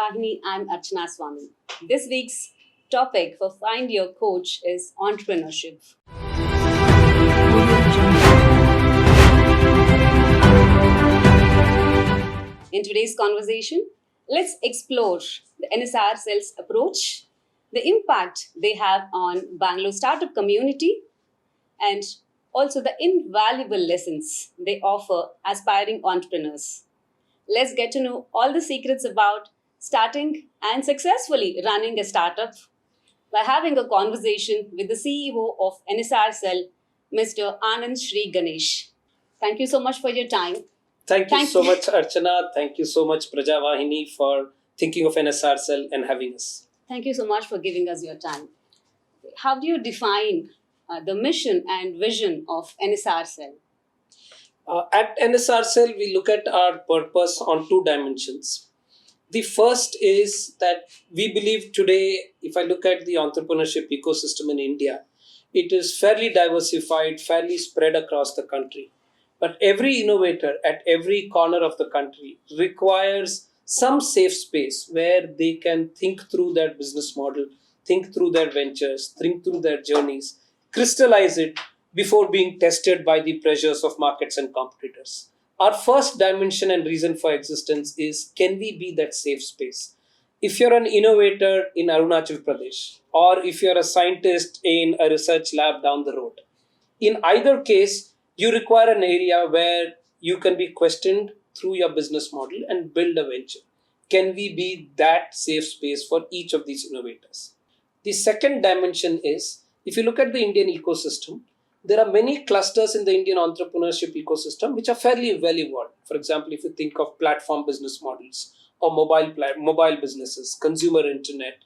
Prajavahini, I'm Archana Swami. This week's topic for Find Your Coach is entrepreneurship. In today's conversation, let's explore the NSR Cell's approach, the impact they have on Bangalore startup community, and also the invaluable lessons they offer aspiring entrepreneurs. Let's get to know all the secrets about starting and successfully running a startup by having a conversation with the CEO of NSR Cell, Mr. Anand Shri Ganesh. Thank you so much for your time. Thank you so much, Archana. Thank you so much, Prajavahini, for thinking of NSR Cell and having us. Thank you so much for giving us your time. How do you define the mission and vision of NSR Cell? At NSR Cell, we look at our purpose on two dimensions. The first is that we believe today, if I look at the entrepreneurship ecosystem in India, it is fairly diversified, fairly spread across the country. But every innovator at every corner of the country requires some safe space where they can think through their business model, think through their ventures, think through their journeys, crystallize it before being tested by the pressures of markets and competitors. Our first dimension and reason for existence is, can we be that safe space? If you're an innovator in Arunachal Pradesh, or if you're a scientist in a research lab down the road, in either case, you require an area where you can be questioned through your business model and build a venture. Can we be that safe space for each of these innovators? The second dimension is, if you look at the Indian ecosystem, there are many clusters in the Indian entrepreneurship ecosystem which are fairly well evolved. For example, if you think of platform business models or mobile businesses, consumer internet,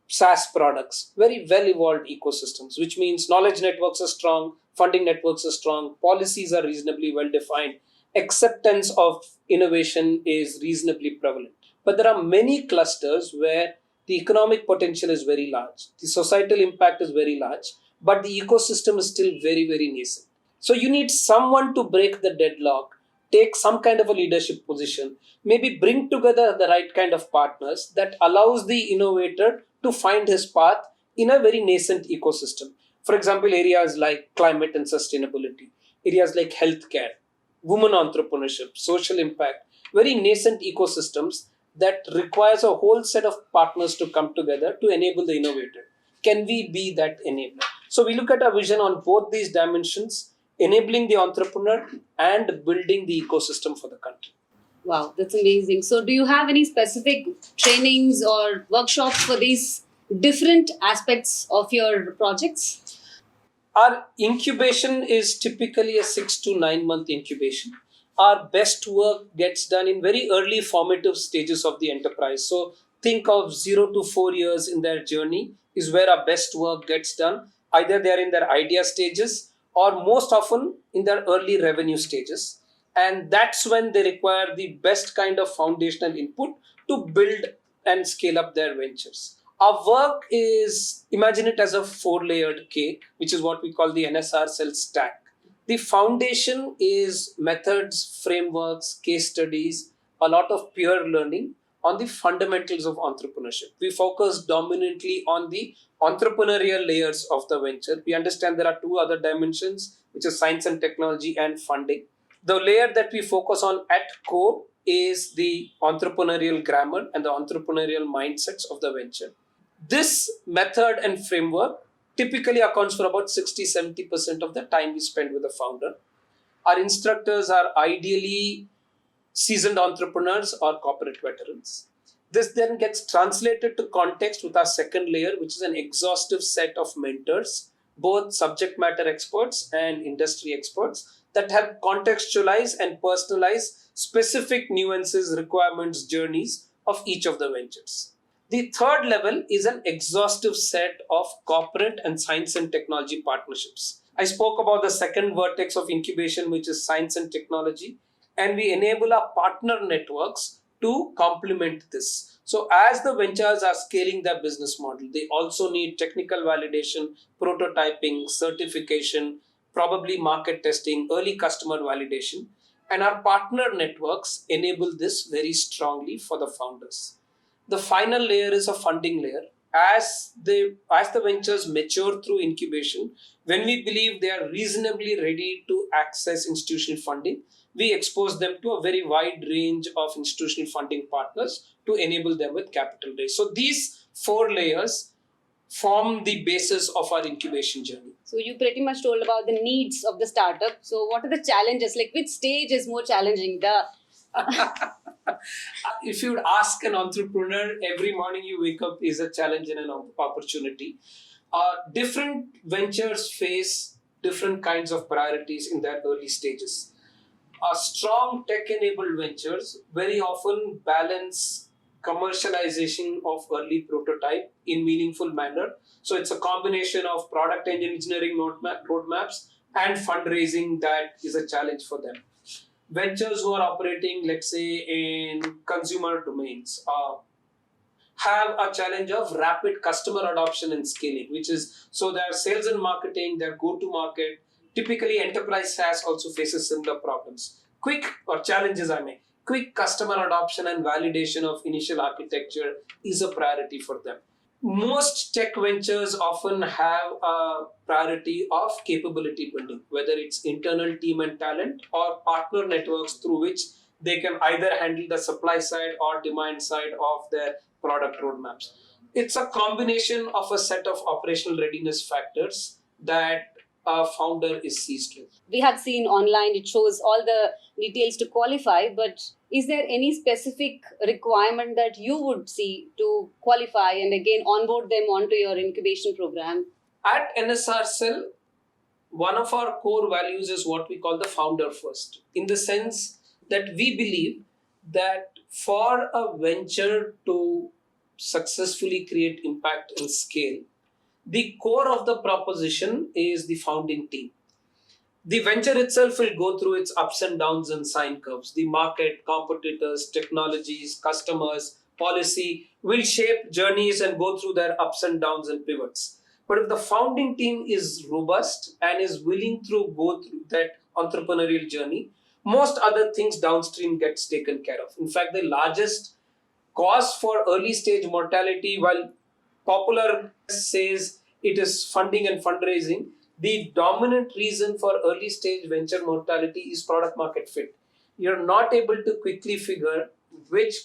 SaaS products, very well evolved ecosystems, which means knowledge networks are strong, funding networks are strong, policies are reasonably well defined, acceptance of innovation is reasonably prevalent. But there are many clusters where the economic potential is very large, the societal impact is very large, but the ecosystem is still very, very nascent. So you need someone to break the deadlock, take some kind of a leadership position, maybe bring together the right kind of partners that allows the innovator to find his path in a very nascent ecosystem. For example, areas like climate and sustainability, areas like healthcare, women entrepreneurship, social impact, very nascent ecosystems that requires a whole set of partners to come together to enable the innovator. Can we be that enabler? So we look at our vision on both these dimensions, enabling the entrepreneur and building the ecosystem for the country. Wow, that's amazing. So, do you have any specific trainings or workshops for these different aspects of your projects? Our incubation is typically a 6 to 9 month incubation. Our best work gets done in very early formative stages of the enterprise. So, think of 0 to 4 years in their journey is where our best work gets done. Either they are in their idea stages or most often in their early revenue stages. And that's when they require the best kind of foundational input to build and scale up their ventures. Our work is, imagine it as a 4-layered cake, which is what we call the NSR Cell stack. The foundation is methods, frameworks, case studies, a lot of peer learning on the fundamentals of entrepreneurship. We focus dominantly on the entrepreneurial layers of the venture. We understand there are two other dimensions, which is science and technology and funding. The layer that we focus on at core is the entrepreneurial grammar and the entrepreneurial mindsets of the venture. This method and framework typically accounts for about 60-70% of the time we spend with the founder. Our instructors are ideally seasoned entrepreneurs or corporate veterans. This then gets translated to context with our second layer, which is an exhaustive set of mentors, both subject matter experts and industry experts, that help contextualize and personalize specific nuances, requirements, journeys of each of the ventures. The third level is an exhaustive set of corporate and science and technology partnerships. I spoke about the second vertex of incubation, which is science and technology, and we enable our partner networks to complement this. So as the ventures are scaling their business model, they also need technical validation, prototyping, certification, probably market testing, early customer validation. And our partner networks enable this very strongly for the founders. The final layer is a funding layer. As the ventures mature through incubation, when we believe they are reasonably ready to access institutional funding, we expose them to a very wide range of institutional funding partners to enable them with capital raise. So these four layers form the basis of our incubation journey. So you pretty much told about the needs of the startup. So what are the challenges? Like which stage is more challenging? If you would ask an entrepreneur, every morning you wake up is a challenge and an opportunity. Different ventures face different kinds of priorities in their early stages. Strong tech-enabled ventures very often balance commercialization of early prototype in meaningful manner. So it's a combination of product engineering roadmaps and fundraising that is a challenge for them. Ventures who are operating, let's say, in consumer domains, have a challenge of rapid customer adoption and scaling, which is so their sales and marketing, their go-to-market. Typically, enterprise SaaS also faces similar problems. Quick customer adoption and validation of initial architecture is a priority for them. Most tech ventures often have a priority of capability building, whether it's internal team and talent or partner networks through which they can either handle the supply side or demand side of their product roadmaps. It's a combination of a set of operational readiness factors that a founder is seized with. We have seen online, it shows all the details to qualify, but is there any specific requirement that you would see to qualify and again onboard them onto your incubation program? At NSR Cell, one of our core values is what we call the founder first, in the sense that we believe that for a venture to successfully create impact and scale, the core of the proposition is the founding team. The venture itself will go through its ups and downs and sine curves. The market, competitors, technologies, customers, policy will shape journeys and go through their ups and downs and pivots. But if the founding team is robust and is willing to go through that entrepreneurial journey, most other things downstream gets taken care of. In fact, the largest cause for early stage mortality, while popular says it is funding and fundraising, the dominant reason for early stage venture mortality is product market fit. You're not able to quickly figure which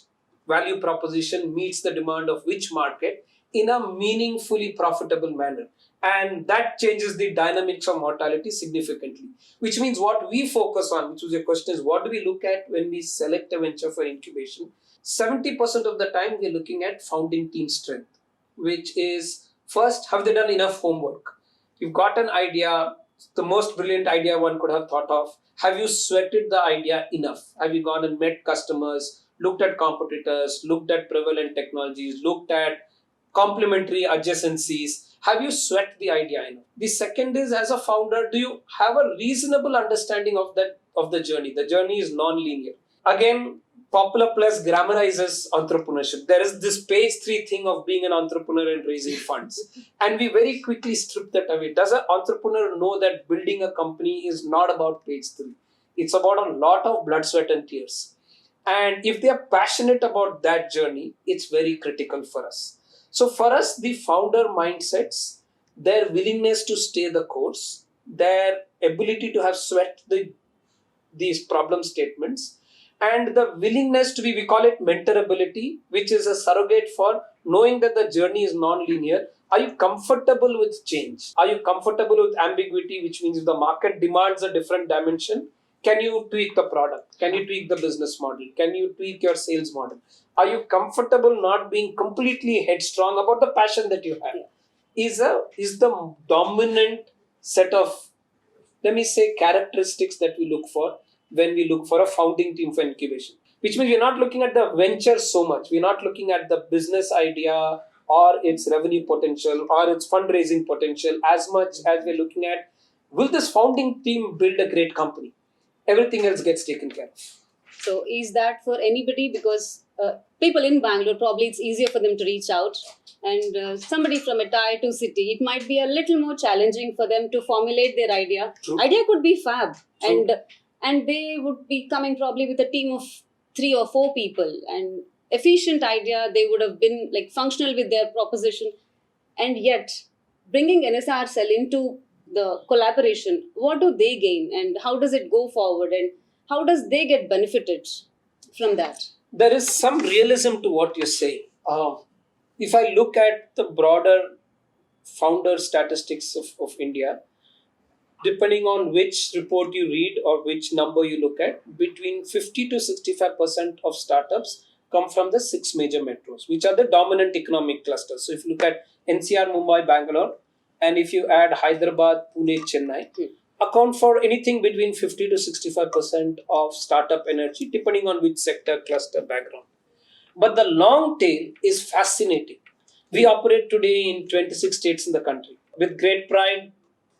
value proposition meets the demand of which market in a meaningfully profitable manner. And that changes the dynamics of mortality significantly. Which means what we focus on, which was your question, is what do we look at when we select a venture for incubation? 70% of the time we're looking at founding team strength, which is first, have they done enough homework? You've got an idea, the most brilliant idea one could have thought of. Have you sweated the idea enough? Have you gone and met customers, looked at competitors, looked at prevalent technologies, looked at complementary adjacencies? Have you sweat the idea enough? The second is, as a founder, do you have a reasonable understanding of the journey? The journey is non-linear. Again, Popular Plus grammarizes entrepreneurship. There is this page 3 thing of being an entrepreneur and raising funds. And we very quickly strip that away. Does an entrepreneur know that building a company is not about page 3? It's about a lot of blood, sweat and tears. And if they are passionate about that journey, it's very critical for us. So for us, the founder mindsets, their willingness to stay the course, their ability to have sweat these problem statements, and the willingness to be, we call it mentorability, which is a surrogate for knowing that the journey is non-linear. Are you comfortable with change? Are you comfortable with ambiguity, which means if the market demands a different dimension, can you tweak the product? Can you tweak the business model? Can you tweak your sales model? Are you comfortable not being completely headstrong about the passion that you have? Is the dominant set of, let me say, characteristics that we look for when we look for a founding team for incubation. Which means we're not looking at the venture so much. We're not looking at the business idea or its revenue potential or its fundraising potential as much as we're looking at, will this founding team build a great company? Everything else gets taken care of. So is that for anybody? Because people in Bangalore, probably it's easier for them to reach out. And somebody from a tier 2 city, it might be a little more challenging for them to formulate their idea. True. Idea could be fab. True. And they would be coming probably with a team of 3 or 4 people. And efficient idea, they would have been like functional with their proposition. And yet, bringing NSR cell into the collaboration, what do they gain and how does it go forward and how does they get benefited from that? There is some realism to what you say. If I look at the broader founder statistics of India, depending on which report you read or which number you look at, between 50 to 65% of startups come from the six major metros, which are the dominant economic clusters. So if you look at NCR, Mumbai, Bangalore, and if you add Hyderabad, Pune, Chennai, account for anything between 50 to 65% of startup energy, depending on which sector, cluster, background. But the long tail is fascinating. We operate today in 26 states in the country. With great pride,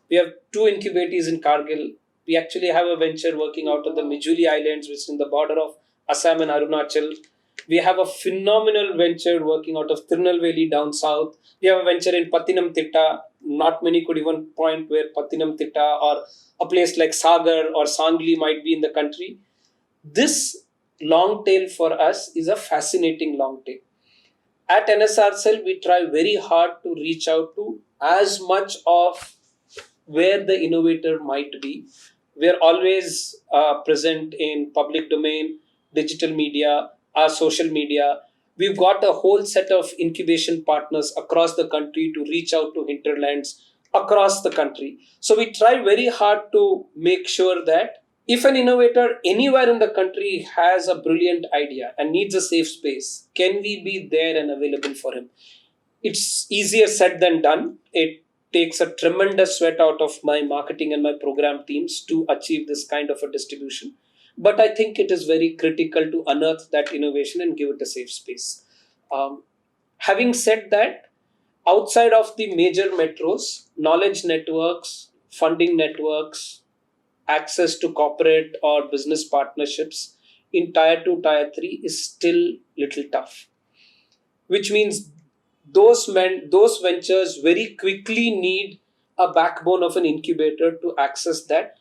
we have two incubators in Kargil. We actually have a venture working out of the Majuli Islands, which is in the border of Assam and Arunachal. We have a phenomenal venture working out of Tirunelveli down south. We have a venture in Pathinamthitta. Not many could even point where Pathinamthitta or a place like Sagar or Sangli might be in the country. This long tail for us is a fascinating long tail. At NSR Cell, we try very hard to reach out to as much of where the innovator might be. We are always present in public domain, digital media, our social media. We've got a whole set of incubation partners across the country to reach out to hinterlands across the country. So we try very hard to make sure that if an innovator anywhere in the country has a brilliant idea and needs a safe space, can we be there and available for him? It's easier said than done. It takes a tremendous sweat out of my marketing and my program teams to achieve this kind of a distribution. But I think it is very critical to unearth that innovation and give it a safe space. Having said that, outside of the major metros, knowledge networks, funding networks, access to corporate or business partnerships in tier 2, tier 3 is still little tough. Which means those ventures very quickly need a backbone of an incubator to access that.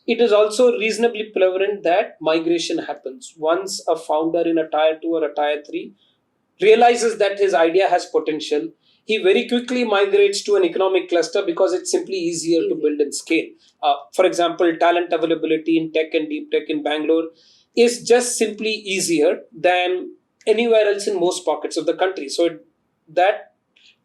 It is also reasonably prevalent that migration happens. Once a founder in a tier 2 or a tier 3 realizes that his idea has potential, he very quickly migrates to an economic cluster because it's simply easier to build and scale. For example, talent availability in tech and deep tech in Bangalore is just simply easier than anywhere else in most pockets of the country. So that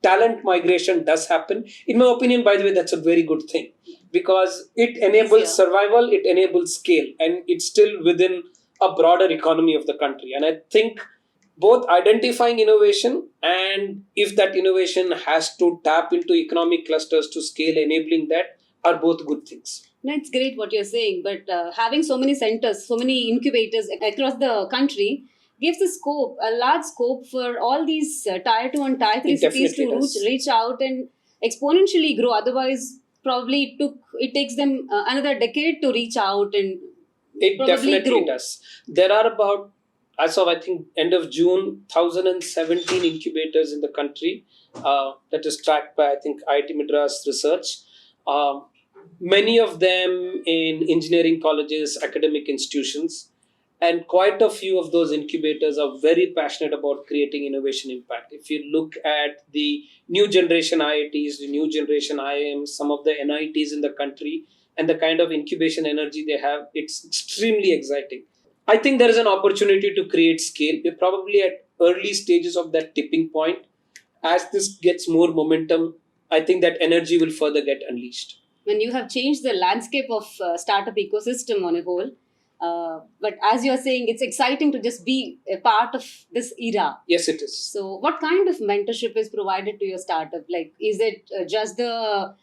talent migration does happen. In my opinion, by the way, that's a very good thing because it enables survival, it enables scale, and it's still within a broader economy of the country. And I think both identifying innovation and if that innovation has to tap into economic clusters to scale, enabling that are both good things. No, it's great what you're saying, but having so many centers, so many incubators across the country gives a large scope for all these tier 2 and tier 3 cities to reach out and exponentially grow. Otherwise, probably it takes them another decade to reach out and it definitely grow. Does. There are about, as of I think end of June, 1017 incubators in the country that is tracked by I think IIT Madras Research. Many of them in engineering colleges, academic institutions, and quite a few of those incubators are very passionate about creating innovation impact. If you look at the new generation IITs, the new generation IIMs, some of the NITs in the country, and the kind of incubation energy they have, it's extremely exciting. I think there is an opportunity to create scale. We're probably at early stages of that tipping point. As this gets more momentum, I think that energy will further get unleashed. When you have changed the landscape of startup ecosystem on a whole, but as you're saying, it's exciting to just be a part of this era. Yes, it is. So what kind of mentorship is provided to your startup? Like, is it just the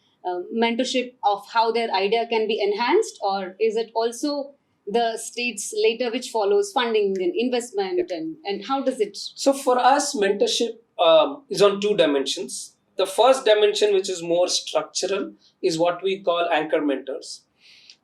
mentorship of how their idea can be enhanced, or is it also the states later which follows funding and investment, and how does it? So for us, mentorship is on two dimensions. The first dimension, which is more structural, is what we call anchor mentors.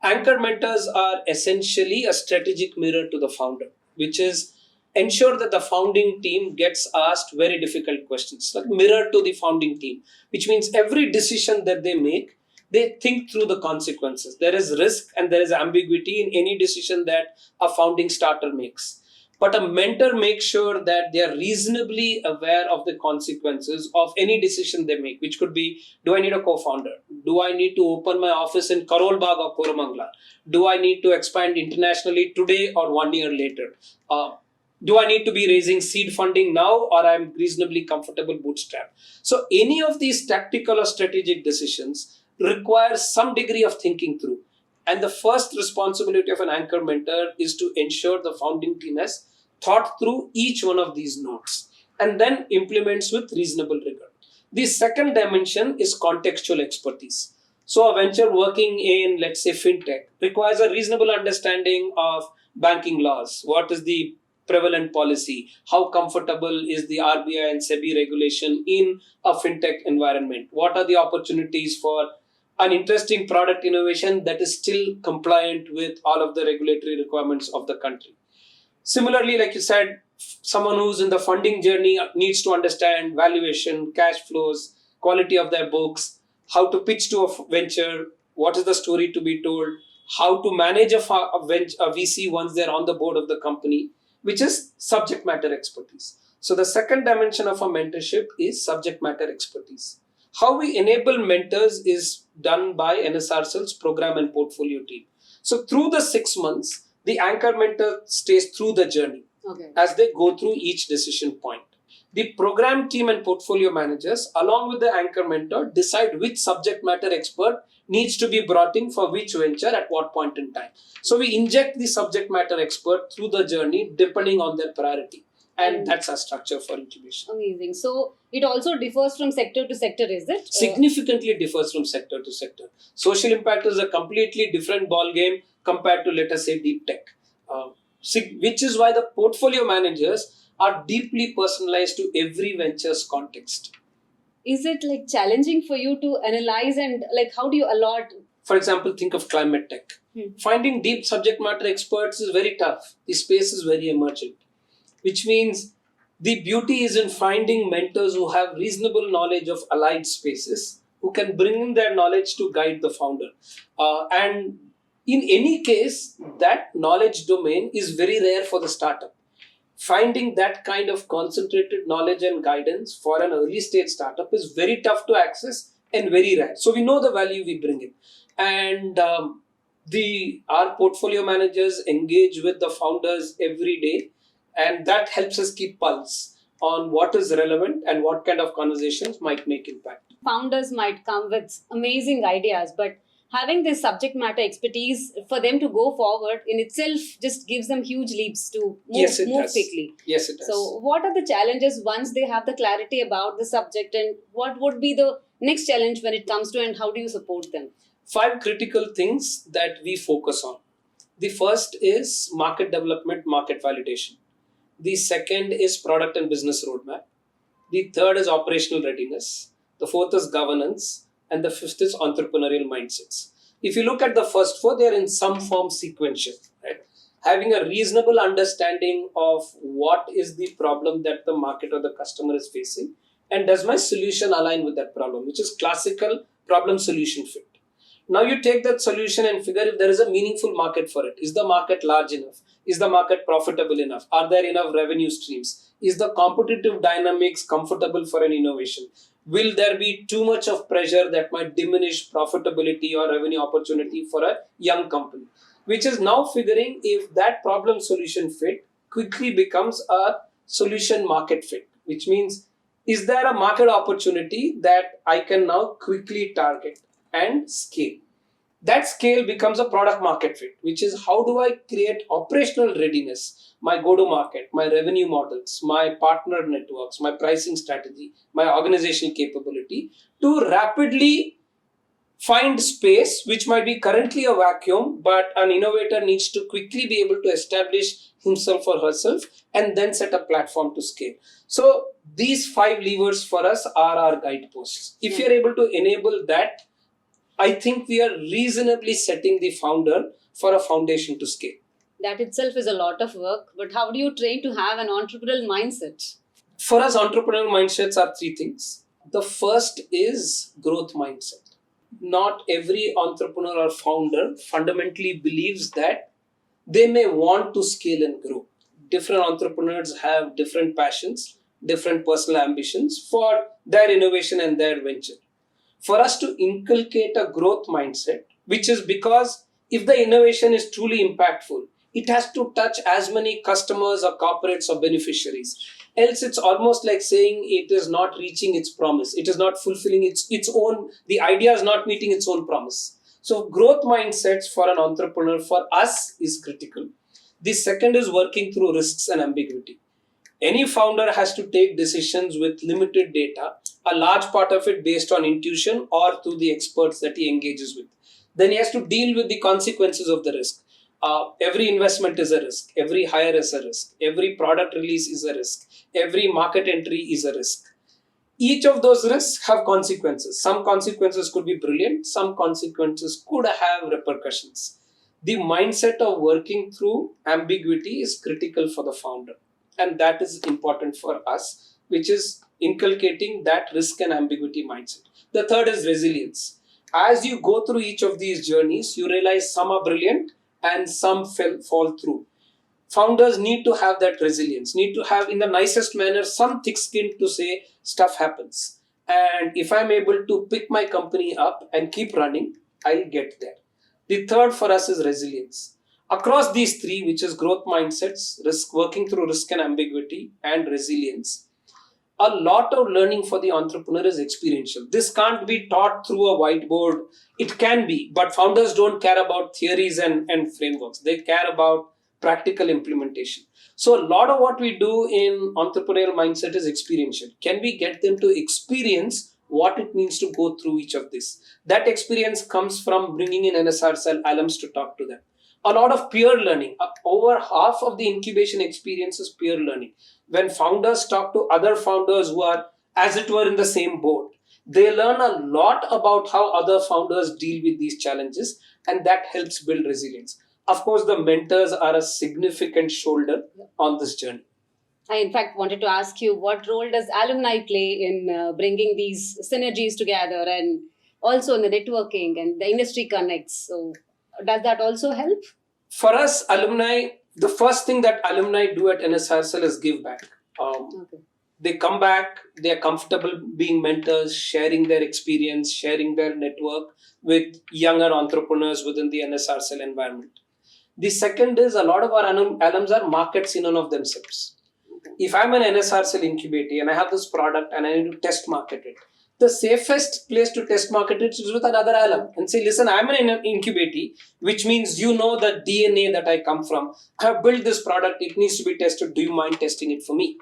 Anchor mentors are essentially a strategic mirror to the founder, which is ensure that the founding team gets asked very difficult questions, like mirror to the founding team, which means every decision that they make, they think through the consequences. There is risk and there is ambiguity in any decision that a founding starter makes. but a mentor makes sure that they are reasonably aware of the consequences of any decision they make, which could be, do I need a co-founder? Do I need to open my office in Karol Bagh or Koramangala? Do I need to expand internationally today or 1 year later? Do I need to be raising seed funding now, or I'm reasonably comfortable bootstrap? So any of these tactical or strategic decisions require some degree of thinking through. And the first responsibility of an anchor mentor is to ensure the founding team has thought through each one of these notes and then implements with reasonable rigor. The second dimension is contextual expertise. So a venture working in, let's say, fintech requires a reasonable understanding of banking laws. What is the prevalent policy? How comfortable is the RBI and SEBI regulation in a fintech environment? What are the opportunities for an interesting product innovation that is still compliant with all of the regulatory requirements of the country? Similarly, like you said, someone who's in the funding journey needs to understand valuation, cash flows, quality of their books, how to pitch to a venture, what is the story to be told, how to manage a VC once they're on the board of the company, which is subject matter expertise. So the second dimension of a mentorship is subject matter expertise. How we enable mentors is done by NSR Cell's program and portfolio team. So through the 6 months, the anchor mentor stays through the journey as they go through each decision point. The program team and portfolio managers, along with the anchor mentor, decide which subject matter expert needs to be brought in for which venture at what point in time. So we inject the subject matter expert through the journey depending on their priority. And that's our structure for incubation. Amazing. So it also differs from sector to sector, is it? Significantly differs from sector to sector. Social impact is a completely different ball game compared to, let us say, deep tech. Which is why the portfolio managers are deeply personalized to every venture's context. Is it like challenging for you to analyze and like how do you allot? For example, think of climate tech. Finding deep subject matter experts is very tough. The space is very emergent, which means the beauty is in finding mentors who have reasonable knowledge of allied spaces, who can bring in their knowledge to guide the founder. And in any case, that knowledge domain is very rare for the startup. Finding that kind of concentrated knowledge and guidance for an early stage startup is very tough to access and very rare. So we know the value we bring in. And our portfolio managers engage with the founders every day, and that helps us keep pulse on what is relevant and what kind of conversations might make impact. Founders might come with amazing ideas, but having this subject matter expertise for them to go forward in itself just gives them huge leaps to move quickly. Yes, it does. So what are the challenges once they have the clarity about the subject, and what would be the next challenge when it comes to, and how do you support them? 5 critical things that we focus on. The first is market development, market validation. The second is product and business roadmap. The third is operational readiness. The fourth is governance. And the fifth is entrepreneurial mindsets. If you look at the first 4, they are in some form sequential. Right? Having a reasonable understanding of what is the problem that the market or the customer is facing, and does my solution align with that problem, which is classical problem solution fit. Now you take that solution and figure if there is a meaningful market for it. Is the market large enough? Is the market profitable enough? Are there enough revenue streams? Is the competitive dynamics comfortable for an innovation? Will there be too much of pressure that might diminish profitability or revenue opportunity for a young company? Which is now figuring if that problem solution fit quickly becomes a solution market fit, which means, is there a market opportunity that I can now quickly target and scale? That scale becomes a product market fit, which is how do I create operational readiness, my go-to-market, my revenue models, my partner networks, my pricing strategy, my organizational capability to rapidly find space, which might be currently a vacuum, but an innovator needs to quickly be able to establish himself or herself and then set a platform to scale. So these 5 levers for us are our guideposts. If you're able to enable that, I think we are reasonably setting the founder for a foundation to scale. That itself is a lot of work, but how do you train to have an entrepreneurial mindset? For us, entrepreneurial mindsets are 3 things. The first is growth mindset. Not every entrepreneur or founder fundamentally believes that they may want to scale and grow. different entrepreneurs have different passions, different personal ambitions for their innovation and their venture. For us to inculcate a growth mindset, which is because if the innovation is truly impactful, it has to touch as many customers or corporates or beneficiaries. Else, it's almost like saying it is not reaching its promise. It is not fulfilling its own, the idea is not meeting its own promise. So, growth mindsets for an entrepreneur for us is critical. The second is working through risks and ambiguity. Any founder has to take decisions with limited data, a large part of it based on intuition or through the experts that he engages with. Then he has to deal with the consequences of the risk. Every investment is a risk, every hire is a risk, every product release is a risk, every market entry is a risk. Each of those risks have consequences. Some consequences could be brilliant, some consequences could have repercussions. The mindset of working through ambiguity is critical for the founder, and that is important for us, which is inculcating that risk and ambiguity mindset. The third is resilience. As you go through each of these journeys, you realize some are brilliant and some fall through. Founders need to have that resilience, need to have, in the nicest manner, some thick skin to say stuff happens. And if I'm able to pick my company up and keep running, I'll get there. The third for us is resilience. Across these three, which is growth mindsets, risk, working through risk and ambiguity, and resilience, a lot of learning for the entrepreneur is experiential. This can't be taught through a whiteboard. It can be, but founders don't care about theories and frameworks. They care about practical implementation. So a lot of what we do in entrepreneurial mindset is experiential. Can we get them to experience what it means to go through each of this? That experience comes from bringing in NSR Cell alums to talk to them. A lot of peer learning. Over half of the incubation experience is peer learning. When founders talk to other founders who are, as it were, in the same boat, they learn a lot about how other founders deal with these challenges, and that helps build resilience. Of course, the mentors are a significant shoulder on this journey. I, in fact, wanted to ask you, what role does alumni play in bringing these synergies together, and also in the networking and the industry connects? So, does that also help? For us, alumni, the first thing that alumni do at NSRCL is give back. Okay. They come back, they are comfortable being mentors, sharing their experience, sharing their network with younger entrepreneurs within the NSRCL environment. The second is a lot of our alums are markets in and of themselves. If I'm an NSRCL incubator and I have this product and I need to test market it, the safest place to test market it is with another alum and say, listen, I'm an incubator, which means you know the DNA that I come from. I have built this product, it needs to be tested. Do you mind testing it for me?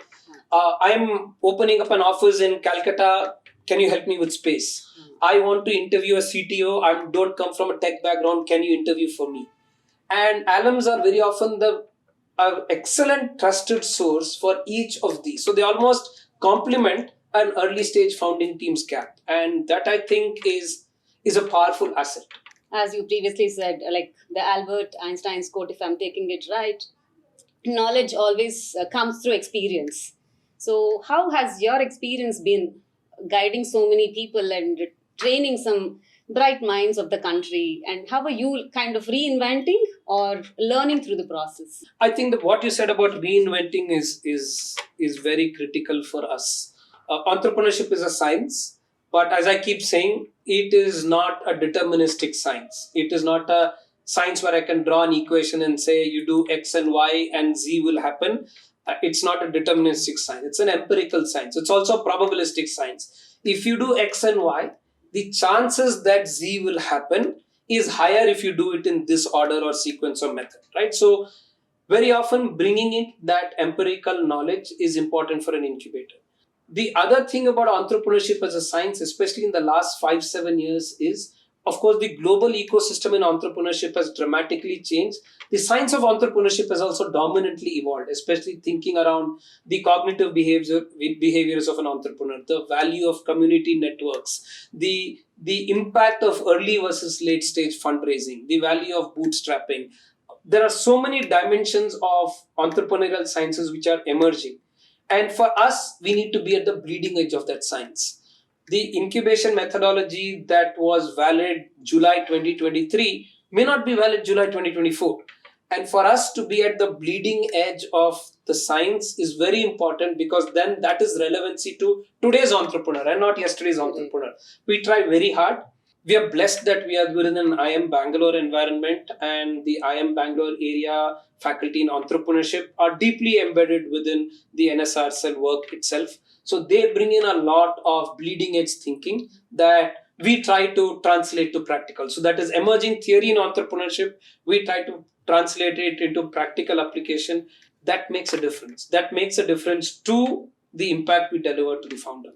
I'm opening up an office in Calcutta. Can you help me with space? I want to interview a CTO. I don't come from a tech background. Can you interview for me? And alums are very often the excellent trusted source for each of these. So they almost complement an early stage founding team's gap. And that, I think, is a powerful asset. As you previously said, like the Albert Einstein's quote, if I'm taking it right, knowledge always comes through experience. So, how has your experience been guiding so many people and training some bright minds of the country? And how are you kind of reinventing or learning through the process? I think that what you said about reinventing is very critical for us. Entrepreneurship is a science, but as I keep saying, it is not a deterministic science. It is not a science where I can draw an equation and say you do X and Y and Z will happen. It's not a deterministic science. It's an empirical science. It's also a probabilistic science. If you do X and Y, the chances that Z will happen is higher if you do it in this order or sequence or method, right? So very often bringing in that empirical knowledge is important for an incubator. The other thing about entrepreneurship as a science, especially in the last 5-7 years, is of course the global ecosystem in entrepreneurship has dramatically changed. The science of entrepreneurship has also dominantly evolved, especially thinking around the cognitive behaviors of an entrepreneur, the value of community networks, the impact of early versus late stage fundraising, the value of bootstrapping. There are so many dimensions of entrepreneurial sciences which are emerging. And for us, we need to be at the bleeding edge of that science. The incubation methodology that was valid July 2023 may not be valid July 2024. And for us to be at the bleeding edge of the science is very important, because then that is relevancy to today's entrepreneur and not yesterday's entrepreneur. We try very hard. We are blessed that we are within an IIM Bangalore environment, and the IIM Bangalore area faculty in entrepreneurship are deeply embedded within the NSR cell work itself. So they bring in a lot of bleeding edge thinking that we try to translate to practical. So that is emerging theory in entrepreneurship. We try to translate it into practical application. That makes a difference. That makes a difference to the impact we deliver to the founder.